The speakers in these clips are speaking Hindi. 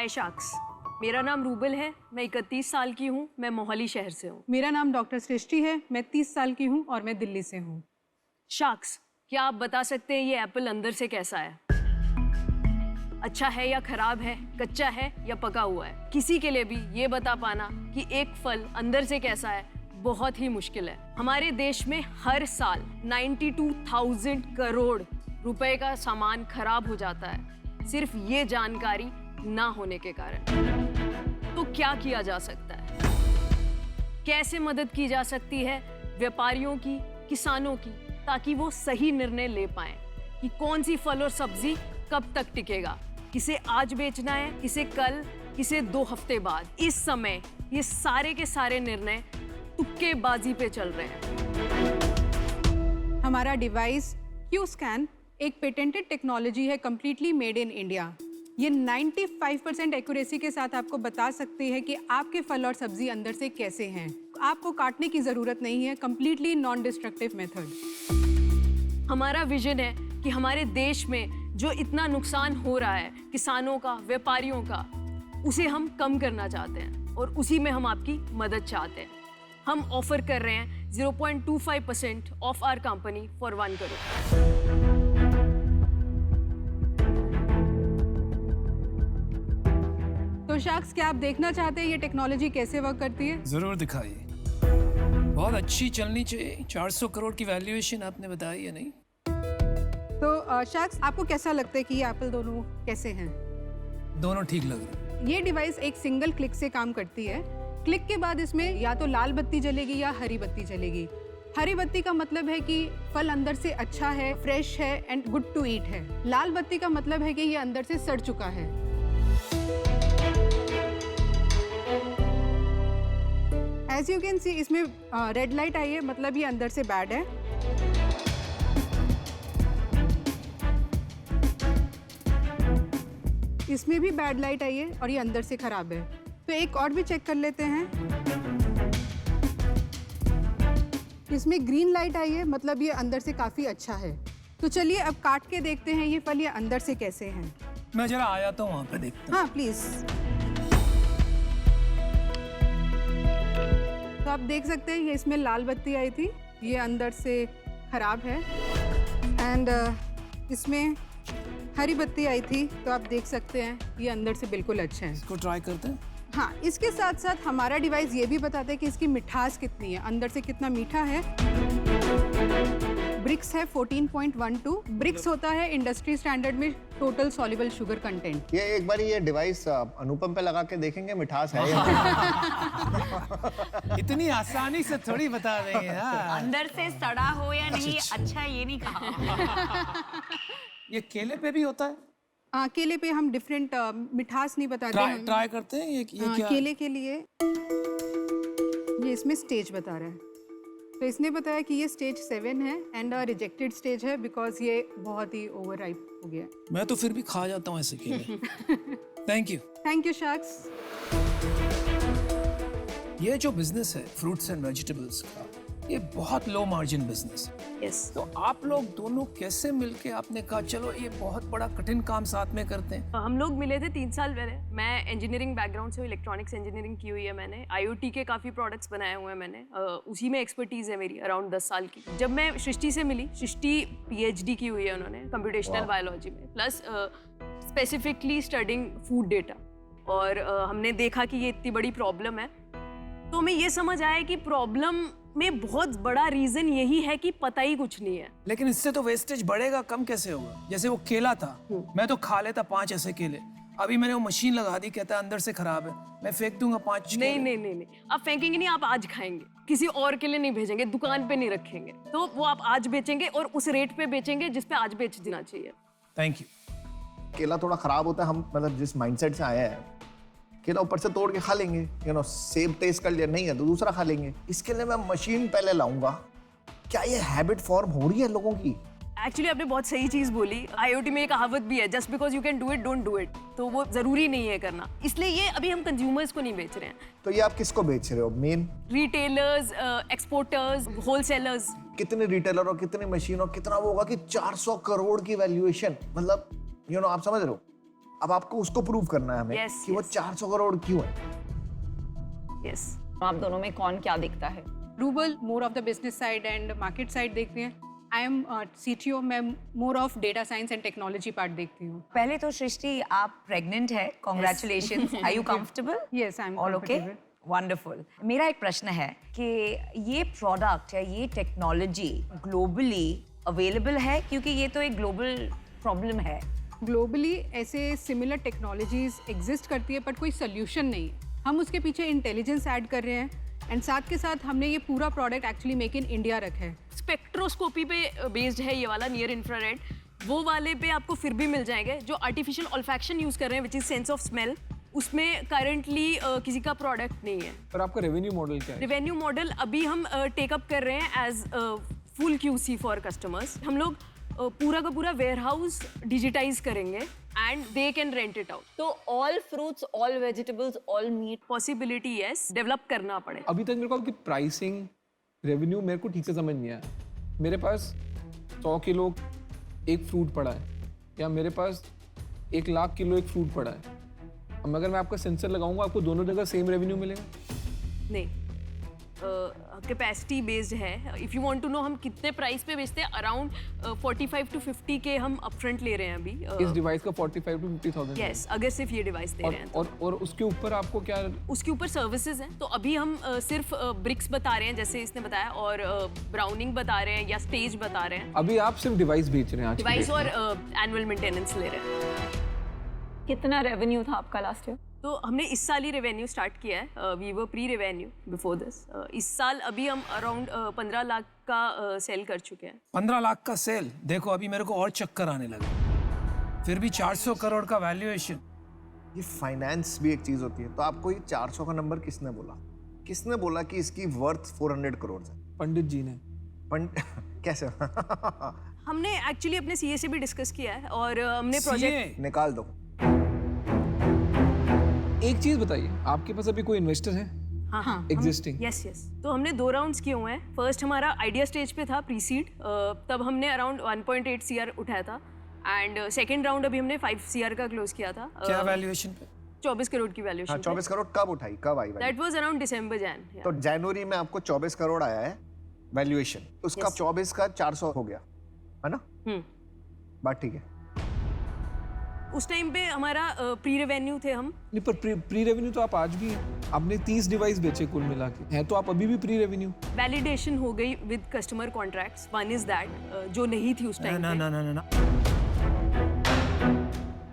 हाय शाक्स, मेरा नाम रूबल है, मैं 31 साल की हूँ, मैं मोहाली शहर से हूँ। मेरा नाम डॉक्टर सृष्टि है, मैं 30 साल की हूँ और मैं दिल्ली से हूँ। शाक्स, क्या आप बता सकते हैं ये एप्पल अंदर से कैसा है? अच्छा है या खराब है, कच्चा है या पका हुआ है? किसी के लिए भी ये बता पाना कि एक फल अंदर से कैसा है बहुत ही मुश्किल है। हमारे देश में हर साल 92,000 करोड़ रुपए का सामान खराब हो जाता है, सिर्फ ये जानकारी ना होने के कारण। तो क्या किया जा सकता है? कैसे मदद की जा सकती है व्यापारियों की, किसानों की, ताकि वो सही निर्णय ले पाएं कि कौन सी फल और सब्जी कब तक टिकेगा, किसे आज बेचना है, किसे कल, किसे 2 हफ्ते बाद। इस समय ये सारे के सारे निर्णय तुक्केबाजी पे चल रहे हैं। हमारा डिवाइस क्यू स्कैन एक पेटेंटेड टेक्नोलॉजी है, कम्प्लीटली मेड इन इंडिया। ये 95% एक्यूरेसी के साथ आपको बता सकती है कि आपके फल और सब्जी अंदर से कैसे हैं। आपको काटने की ज़रूरत नहीं है, कम्प्लीटली नॉन डिस्ट्रक्टिव मेथड। हमारा विजन है कि हमारे देश में जो इतना नुकसान हो रहा है किसानों का, व्यापारियों का, उसे हम कम करना चाहते हैं और उसी में हम आपकी मदद चाहते हैं। हम ऑफर कर रहे हैं 0.25% of our company for 1 crore. तो शाक्स, क्या आप देखना चाहते हैं ये टेक्नोलॉजी कैसे वर्क करती है? जरूर दिखाइए। बहुत अच्छी चलनी चाहिए। 400 करोड़ की वैल्यूएशन आपने बताई है, नहीं? तो शाक्स, आपको कैसा लगता है कि ये एप्पल दोनों कैसे हैं? दोनों ठीक लग रहे हैं। ये डिवाइस एक सिंगल क्लिक से काम करती है। क्लिक के बाद इसमें या तो लाल बत्ती जलेगी या हरी बत्ती जलेगी। हरी बत्ती का मतलब है कि फल अंदर से अच्छा है, फ्रेश है एंड गुड टू ईट है। लाल बत्ती का मतलब है कि ये अंदर से सड़ चुका है। एज यू कैन सी, इसमें रेड लाइट आई है, मतलब ये अंदर से बैड है। इसमें भी बैड लाइट आई है और ये अंदर से खराब है। तो एक और भी चेक कर लेते हैं। इसमें ग्रीन लाइट आई है, मतलब ये अंदर से काफी अच्छा है। तो चलिए अब काट के देखते हैं ये फल ये अंदर से कैसे हैं। मैं जरा आया तो वहाँ पे देखता हूँ। हाँ प्लीज। तो आप देख सकते हैं ये इसमें लाल बत्ती आई थी, ये अंदर से खराब है। एंड इसमें हरी बत्ती आई थी, तो आप देख सकते हैं ये अंदर से बिल्कुल अच्छा है। इसको ट्राई करते हैं। हाँ, इसके साथ साथ हमारा डिवाइस ये भी बताता है कि इसकी मिठास कितनी है, अंदर से कितना मीठा है। ब्रिक्स है 14.12। ब्रिक्स होता है इंडस्ट्री स्टैंडर्ड में टोटल सॉल्युबल शुगर कंटेंट। ये एक बार ये डिवाइस अनुपम पे लगा के देखेंगे मिठास है या नहीं। इतनी आसानी से थोड़ी बता देंगे। हाँ। अंदर से सड़ा हो या नहीं, अच्छा ये नहीं कहा। ये केले पे भी होता है? केले पे हम डिफरेंट मिठास नहीं बताते हैं। ट्राई करते हैं। ये क्या? केले के लिए ये इसमें स्टेज बता रहा है, तो इसने बताया कि ये स्टेज 7 है एंड रिजेक्टेड स्टेज है बिकॉज ये बहुत ही ओवर राइप हो गया। मैं तो फिर भी खा जाता हूँ ऐसे केले। Thank you. Thank you sacks. ये जो बिजनेस है फ्रूट्स एंड वेजिटेबल्स का, ये बहुत लो मार्जिन बिजनेस है। यस। तो आप लोग दोनों कैसे मिलके आपने कहा चलो ये बहुत बड़ा कठिन काम साथ में करते हैं? हम लोग मिले थे 3 साल पहले। मैं इंजीनियरिंग बैकग्राउंड से, इलेक्ट्रॉनिक्स इंजीनियरिंग की हुई है मैंने। IoT के काफ़ी प्रोडक्ट्स बनाए हुए हैं मैंने। उसी में एक्सपर्टीज़ है मेरी अराउंड 10 साल की। जब मैं सृष्टि से मिली, सृष्टि PhD की हुई है उन्होंने कंप्यूटेशनल बायोलॉजी में, plus specifically studying food data. और हमने देखा कि ये इतनी बड़ी प्रॉब्लम है, तो हमें ये समझ आया कि प्रॉब्लम में बहुत बड़ा रीजन यही है कि पता ही कुछ नहीं है। लेकिन इससे तो वेस्टेज बढ़ेगा, कम कैसे होगा? जैसे वो केला था, मैं तो खा लेता 5 ऐसे केले। अभी मैंने वो मशीन लगा दी, कहता है अंदर से खराब है, मैं फेंक दूंगा 5 नहीं नहीं नहीं नहीं, आप फेंकेंगे नहीं, आप आज खाएंगे, किसी और के लिए नहीं भेजेंगे, दुकान पे नहीं रखेंगे। तो वो आप आज बेचेंगे और उस रेट पे बेचेंगे जिस पे आज बेच देना चाहिए। Thank you. केला थोड़ा खराब होता है, हम मतलब जिस माइंडसेट से आया है, केला ऊपर से तोड़ के खा लेंगे, सेब टेस्ट कर लिया, नहीं है तो दूसरा खा लेंगे। इसके लिए मैं मशीन पहले लाऊंगा। क्या ये हैबिट फॉर्म हो रही है लोगों की? एक्चुअली आपने बहुत सही चीज बोली। IoT में एक कहावत भी है, just because you can do it don't do it. तो वो जरूरी नहीं है करना, इसलिए ये अभी हम कंज्यूमर्स को नहीं बेच रहे हैं। तो ये आप किसको बेच रहे हो? Main retailers, exporters, wholesalers. कितने रिटेलर और कितनी मशीन और कितना वो होगा कि 400 करोड़ की वैल्यूएशन, मतलब आप समझ रहे हो? अब आपको उसको प्रूव करना है हमें Yes, कि वो yes. 400 करोड़ क्यों है। यस आप दोनों में कौन क्या दिखता है? Rubal more of the business side and market side देखते हैं। आई एम CTO, मैं more of data science and technology part देखती हूँ। पहले तो सृष्टि आप प्रेग्नेंट है, congratulations. Are you comfortable? Yes, I'm all okay, comfortable. Wonderful. मेरा एक प्रश्न है कि ये प्रोडक्ट या ये टेक्नोलॉजी ग्लोबली अवेलेबल है, क्योंकि ये तो एक ग्लोबल प्रॉब्लम है। ग्लोबली ऐसे सिमिलर टेक्नोलॉजीज एग्जिस्ट करती है बट कोई सोल्यूशन नहीं है। हम उसके पीछे इंटेलिजेंस ऐड कर रहे हैं एंड साथ के साथ हमने ये पूरा product actually make in India रखा है। स्पेक्ट्रोस्कोपी पे बेस्ड है ये वाला नियर इंफ्रारेड। वो वाले पे आपको फिर भी मिल जाएंगे। जो आर्टिफिशियल ऑल्फैक्शन यूज कर रहे हैं which is sense of smell, उसमें करंटली किसी का प्रोडक्ट नहीं है। पर आपका रेवेन्यू मॉडल क्या है? रेवेन्यू मॉडल अभी हम टेकअप कर रहे हैं as full QC for customers. हम लोग पूरा का पूरा वेयरहाउस डिजिटाइज करेंगे and they can rent it out. तो all fruits, all vegetables, all meat, possibility yes, develop करना पड़े। अभी तक मेरे को आपकी प्राइसिंग रेवेन्यू मेरे को ठीक से समझ नहीं आया। मेरे पास 100 किलो एक फ्रूट पड़ा है या मेरे पास 1 लाख किलो एक फ्रूट पड़ा है। अब अगर मैं आपका सेंसर लगाऊंगा आपको दोनों जगह सेम रेवेन्यू मिलेगा? नहीं, कैपेसिटी बेस्ड है। If you want to know हम कितने प्राइस पे बेचते हैं, अराउंड 45 to 50 के हम अपफ्रंट ले रहे हैं अभी। इस डिवाइस का 45 to 50,000। यस, अगर सिर्फ ये डिवाइस दे रहे हैं तो। और उसके ऊपर आपको क्या? उसके ऊपर सर्विसेज हैं। तो अभी हम सिर्फ ब्रिक्स बता रहे हैं जैसे इसने बताया, और ब्राउनिंग बता रहे हैं या स्टेज बता रहे हैं। अभी आप सिर्फ डिवाइस बेच रहे हैं आज की डिवाइस डेट में। और एनुअल मेंटेनेंस ले रहे हैं। कितना रेवेन्यू था आपका लास्ट ईयर? तो हमने इस साल ही रेवेन्यू स्टार्ट किया है। We were pre revenue before this. इस साल अभी हम अराउंड 15 लाख का सेल कर चुके हैं। 15 लाख का सेल, देखो अभी मेरे को और चक्कर आने लगे। फिर भी 400 करोड़ का वैल्यूएशन। ये फाइनेंस भी एक चीज होती है। तो आपको ये 400 का नंबर किसने बोला? किसने बोला कि इसकी वर्थ 400 करोड़ है? पंडित जी ने। कैसे? हमने एक्चुअली अपने CA से भी डिस्कस किया है और हमने प्रोजेक्ट CA? निकाल दो। एक चीज बताइए, आपके पास अभी कोई इन्वेस्टर है हाँ एग्जिस्टिंग? Yes yes. तो हमने 2 राउंड्स किए हुए हैं। फर्स्ट हमारा आइडिया स्टेज पे था, प्री सीड, तब हमने अराउंड 1.8 CR उठाया था एंड सेकंड राउंड अभी हमने 5 CR का क्लोज किया था। क्या वैल्यूएशन पे? 24 करोड़ की हाँ, वैल्यूएशन। 24 करोड़ कब उठाई, कब आई? दैट वाज अराउंड दिसंबर जैन। तो जनवरी में आपको 24 करोड़ आया है वैल्यूएशन, उसका 24 का 400 हो गया, है ना? बात ठीक है। उस टाइम पे हमारा प्री रेवेन्यू थे हम। नहीं, पर प्री रेवेन्यू तो आप आज भी हैं। आपने 30 डिवाइस बेचे कुल मिला के, हैं तो आप अभी भी प्री रेवेन्यू। वैलिडेशन हो गई with customer contracts. One is that जो नहीं थी उस टाइम ना पे। ना ना ना ना।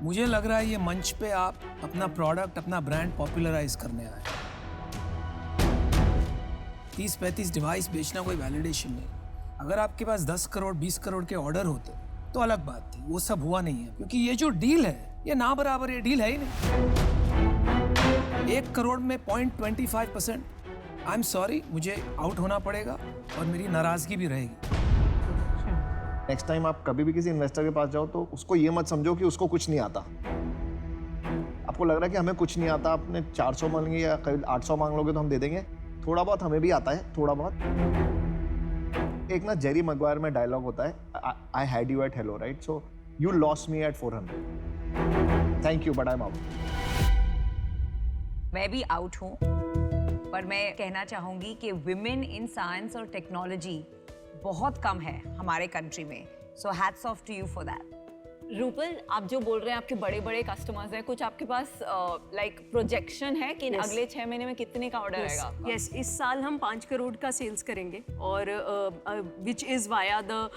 मुझे लग रहा है ये मंच पे आप अपना प्रोडक्ट, अपना ब्रांड पॉपुलराइज करने आए। 30-35 डिवाइस बेचना कोई वैलिडेशन नहीं। अगर आपके पास 10 करोड़ 20 करोड़ के ऑर्डर होते तो अलग बात थी। वो सब हुआ नहीं है क्योंकि ये जो डील है ये ना बराबर ये डील है ही नहीं। 1 करोड़ में 0.25%। आई एम सॉरी, मुझे आउट होना पड़ेगा और मेरी नाराजगी भी रहेगी। नेक्स्ट टाइम आप कभी भी किसी इन्वेस्टर के पास जाओ तो उसको ये मत समझो कि उसको कुछ नहीं आता। आपको लग रहा है कि हमें कुछ नहीं आता, आपने 400 मांगेंगे या करीब 800 मांग लोगे तो हम दे देंगे। थोड़ा बहुत हमें भी आता है, थोड़ा बहुत। एक ना जेरी मैग्वायर में डायलॉग होता है, I had you at hello, right? So you lost me at 400। Thank you but I am out. मैं भी आउट हूँ, पर मैं कहना चाहूँगी कि विमेन इन साइंस और टेक्नोलॉजी बहुत कम है हमारे कंट्री में। So hats off to you for that. Rupal, आप जो बोल रहे हैं आपके बड़े बड़े कस्टमर्स हैं, कुछ आपके पास लाइक प्रोजेक्शन है कि Yes. अगले 6 महीने में कितने का ऑर्डर आएगा आपका? यस, इस साल हम 5 करोड़ का सेल्स करेंगे और which is via the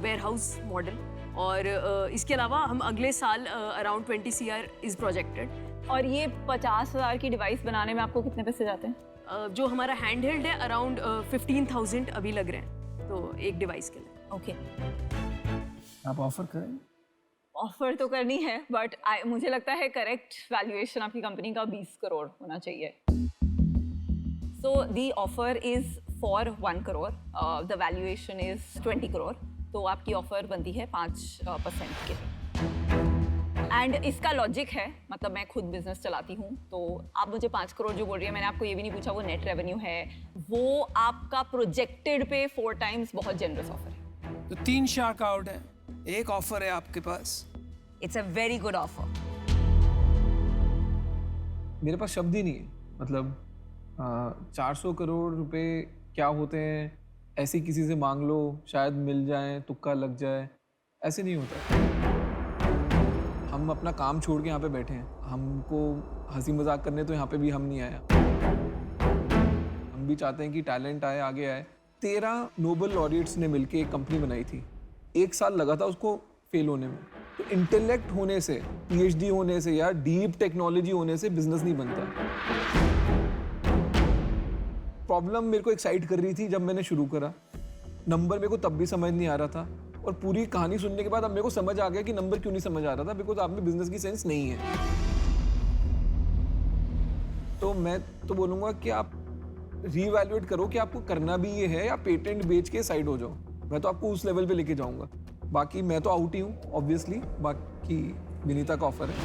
warehouse model. और इसके अलावा हम अगले साल अराउंड 20 CR इज़ प्रोजेक्टेड। और ये 50,000 की डिवाइस बनाने में आपको कितने पैसे जाते हैं? जो हमारा हैंड हेल्ड है अराउंड 15,000 अभी लग रहे हैं तो एक डिवाइस के लिए। ओके, आप ऑफर करें? ऑफर तो करनी है बट मुझे लगता है करेक्ट वैल्यूएशन आपकी कंपनी का 20 करोड़ होना चाहिए। So the offer is for 1 crore, the valuation is 20 crore, तो आपकी ऑफर बनती है 5% के लिए। एंड इसका लॉजिक है, मतलब मैं खुद बिजनेस चलाती हूँ, तो आप मुझे 5 करोड़ जो बोल रही है, मैंने आपको ये भी नहीं पूछा वो नेट रेवेन्यू है, वो आपका प्रोजेक्टेड पे 4 टाइम्स बहुत जेनरस ऑफर है। तो 3 शार्क आउट है, एक ऑफर है आपके पास। It's a very good offer. मेरे पास शब्द ही नहीं है। मतलब 400 करोड़ रुपए क्या होते हैं, ऐसे किसी से मांग लो शायद मिल जाए, तुक्का लग जाए, ऐसे नहीं होता। हम अपना काम छोड़ के यहाँ पे बैठे हैं, हमको हंसी मजाक करने तो यहाँ पे भी हम नहीं आया। हम भी चाहते हैं कि टैलेंट आए, आगे आए। 13 नोबेल लॉरिएट्स ने मिलके एक कंपनी बनाई थी, 1 साल लगा था उसको फेल होने में। तो इंटेलेक्ट होने से, पीएचडी होने से या डीप टेक्नोलॉजी होने से बिजनेस नहीं बनता। प्रॉब्लम मेरे को एक्साइट कर रही थी जब मैंने शुरू करा। नंबर मेरे को तब भी समझ नहीं आ रहा था, और पूरी कहानी सुनने के बाद अब मेरे को समझ आ गया कि नंबर क्यों नहीं समझ आ रहा था, बिकॉज आप में बिजनेस की सेंस नहीं है। तो मैं तो बोलूँगा कि आप रीवैल्यूएट करो कि आपको करना भी ये है या पेटेंट बेच के साइड हो जाओ। मैं तो आपको उस लेवल पे लेके जाऊंगा। बाकी मैं तो आउट ही हूँ ऑब्वियसली, बाकी विनीता का ऑफर है।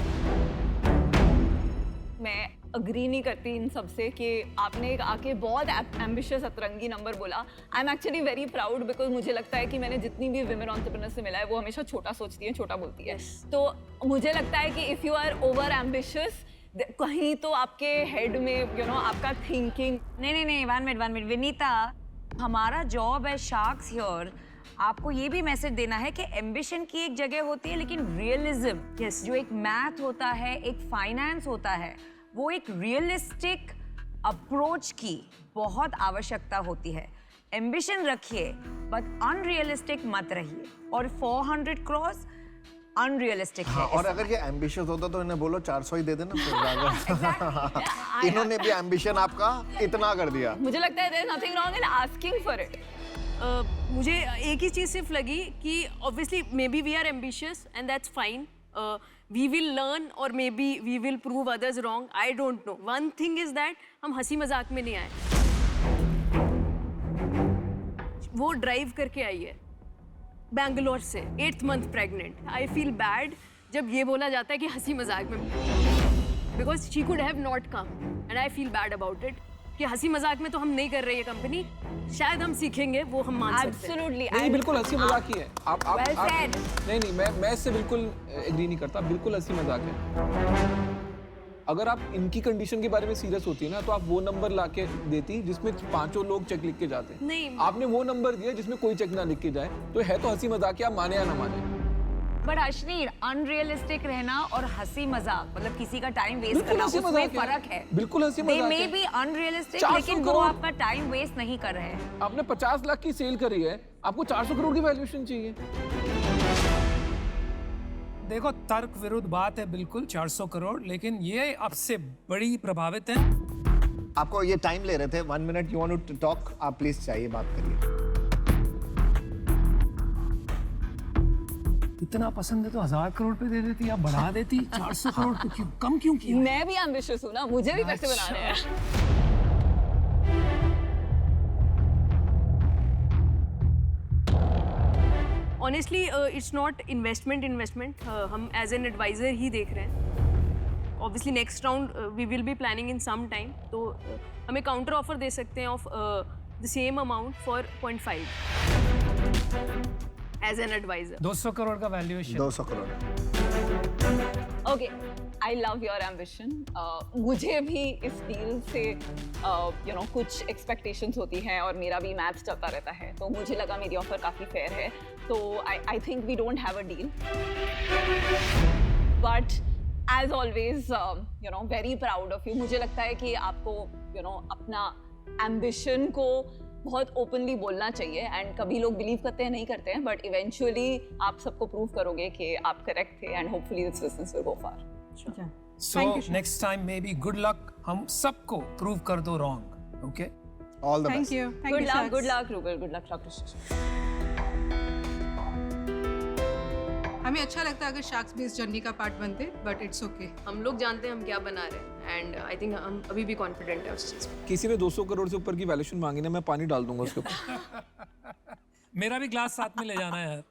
मैं अग्री नहीं करती इन सब से कि आपने एक आके बहुत एम्बिशियस अतरंगी नंबर बोला। I am actually very proud because मुझे लगता है कि मैंने जितनी भी विमेन एंटरप्रेन्योर से मिला है वो हमेशा छोटा सोचती है, छोटा बोलती है। तो मुझे लगता है कि if you are over ambitious कहीं तो आपके हेड में आपका थिंकिंग। नहीं 1 मिनट विनीता, हमारा जॉब है शार्क्स हियर आपको ये भी मैसेज देना है कि एम्बिशन की एक जगह होती है, लेकिन रियलिज्म जो एक मैथ होता है, एक फाइनेंस होता है, वो एक रियलिस्टिक अप्रोच की बहुत आवश्यकता होती है। एम्बिशन रखिए बट अनरियलिस्टिक मत रहिए। और 400 क्रॉस अनरियलिस्टिक है। और अगर ये एम्बिशियस होता तो इन्हें बोलो 400 ही दे देना फिर। इन्होंने भी एम्बिशन आपका इतना कर दिया। मुझे लगता है there is nothing wrong in asking for it. मुझे एक ही चीज़ सिर्फ लगी कि obviously maybe we are ambitious and that's fine, we will learn और maybe we will prove others wrong, I don't know. One thing is that हम हंसी मजाक में नहीं आए, वो ड्राइव करके आई है बैंगलोर से, 8th month pregnant. I feel bad जब ये बोला जाता है कि हंसी मजाक में, because she could have not come and I feel bad about it कि हंसी मजाक में तो हम नहीं कर रहे ये कंपनी, शायद हम सीखेंगे, वो हम मान सकते हैं। एब्सोल्युटली नहीं, बिल्कुल हंसी मजाक ही है। आप Well said. नहीं मैं इससे बिल्कुल एग्री नहीं करता, बिल्कुल हंसी मजाक है। अगर आप इनकी कंडीशन के बारे में सीरियस होती है ना, तो आप वो नंबर लाके देती जिसमें 5 लोग चेक लिख के जाते हैं। नहीं। आपने वो नंबर दिया जिसमें कोई चेक ना लिख के जाए, तो है तो हंसी मजाक, आप माने या ना माने। बट अश्नीर, अनरियलिस्टिक रहना और हंसी मजाक, मतलब किसी का टाइम वेस्ट बिल्कुल करना, हंसी उसमें मजाक है। फर्क है। बिल्कुल हंसी They मजाक may है। be unrealistic, 400 लेकिन वो करोड़। आपका टाइम वेस्ट नहीं कर रहे हैं। आपने 50 लाख की सेल करी है, आपको 400 करोड़ की वैल्यूएशन चाहिए। देखो तर्क विरुद्ध बात है बिल्कुल, 400 करोड़, लेकिन ये आपसे बड़ी प्रभावित है। आपको ये टाइम ले रहे थे, 1 minute you want to talk, आप प्लीज चाहिए बात करिए। इतना पसंद है तो 1000 करोड़ पे दे देती, आप बढ़ा देती 400 करोड़ पे, क्यों कम क्यों किया? मैं भी एम्बिशियस हूँ ना, मुझे भी पैसे बनाने हैं। ऑनेस्टली इट्स नॉट इन्वेस्टमेंट, हम एज एन एडवाइजर ही देख रहे हैं। Obviously next round we will be planning in some time, तो हमें काउंटर ऑफर दे सकते हैं of the same amount for 0.5 as an advisor. 200 crore का valuation. 200 crore. Okay, I love your ambition. मुझे भी इस डील से कुछ एक्सपेक्टेशंस होती हैं और मेरा भी मैथ चलता रहता है, तो मुझे लगा मेरी ऑफर काफ़ी फेयर है। तो I think we don't have a deal, but as always very proud of you. मुझे लगता है कि आपको अपना एम्बिशन को बहुत ओपनली बोलना चाहिए, एंड कभी लोग बिलीव करते हैं, नहीं करते हैं, बट इवेंचुअली आप सबको प्रूव करोगे कि आप करेक्ट थे, and hopefully this business will go far. So next time may be good luck, हम सबको प्रूव कर दो wrong. Okay, all the thank best. You, good luck, good luck rouble, good luck doctor. हमें अच्छा लगता है अगर शार्क्स बेस्ड जर्नी का पार्ट बनते, बट इट्स ओके। हम लोग जानते हैं हम क्या बना रहे हैं, एंड आई थिंक हम अभी भी कॉन्फिडेंट है उस चीज़ में। किसी ने 200 करोड़ से ऊपर की वैल्यूएशन मांगी ना, मैं पानी डाल दूंगा उसके ऊपर। मेरा भी ग्लास साथ में ले जाना है यार।